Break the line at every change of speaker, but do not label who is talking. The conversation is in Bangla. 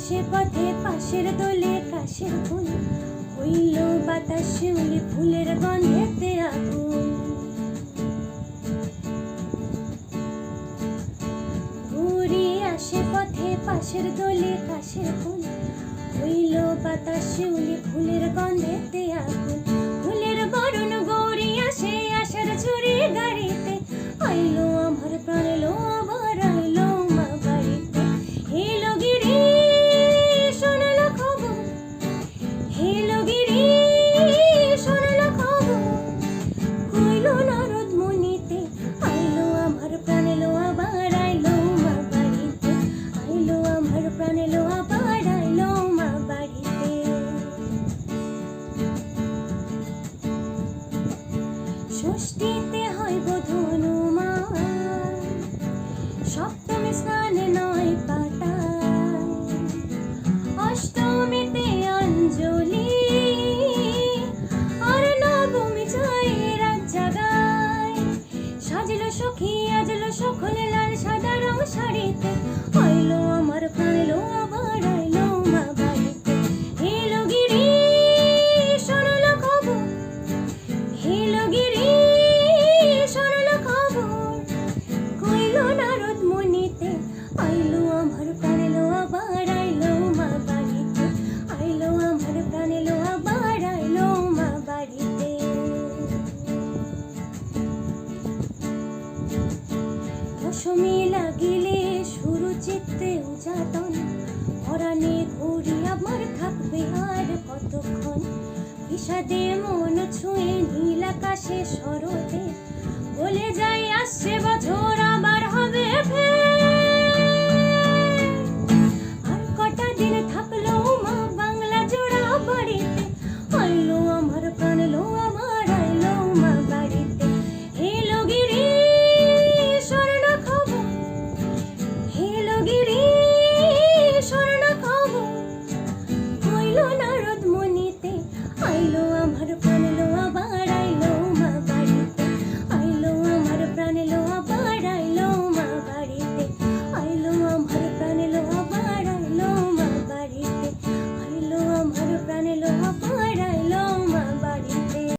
আসে পথে পাশের দোলে কাশের ফুল, হইল বাতাস শিউলি ফুলের গন্ধেতে আগুন। ঘুরি আসে পথে পাশের দোলে কাশের ফুল, হইল বাতাস শিউলি ফুলের গন্ধেতে আগুন। ফুলের বরণ গৌরী আসে আশার ঝুড়ি গাড়িতে, আইলো আমার প্রাণ এলো আবার আইলো মা বাড়িতে। হেলো গিরি শোনালো খবর, হেলো গিরি শোনালো খবর, কইলো নারদ মুনিতে, আইলো আমার প্রাণ এলো আবার আইলো মা বাড়িতে, আইলো আমার প্রাণ এলো আবার আইলো মা বাড়িতে। ষষ্ঠীতে হইব ধনুমান, সপ্তমী স্নানে নয় পাটায়, অষ্টমীতে অঞ্জলি, আর নবমী যায় রাত জাগায়। সাজলো সখী আজলো সকলে লাল সাদা রং শাড়িতে, আইলো আমার প্রাণ এলো আবার আইলো মা বাড়িতে। হেলো গিরি শোনালো খবর, হেলো গিরি শোনালো খবর, কইলো নারদ মুনিতে, আইলো আমার প্রাণ এলো আবার আইলো মা বাড়িতে, আইলো আমার প্রাণ এলো আবার আইলো মা বাড়িতে। দশমী লাগিলে শুরু চিত্তে উজাতন, পরাণে ঘুরি আমার থাকবে আর কতক্ষণ। বিষাদে মন ছুঁয়ে নীল আকাশে শরতে, বলে যাই আসছে বছর আবার হবে ফের। আর কটা দিন থাকলো মা বাংলা জোড়া বাড়িতে, আইলো আমার প্রাণ এলো আবার আইলো মা বাড়িতে। হেলো গিরি স্বর্ণ খবর, হেলো গিরি স্বর্ণ খবর, কইলো না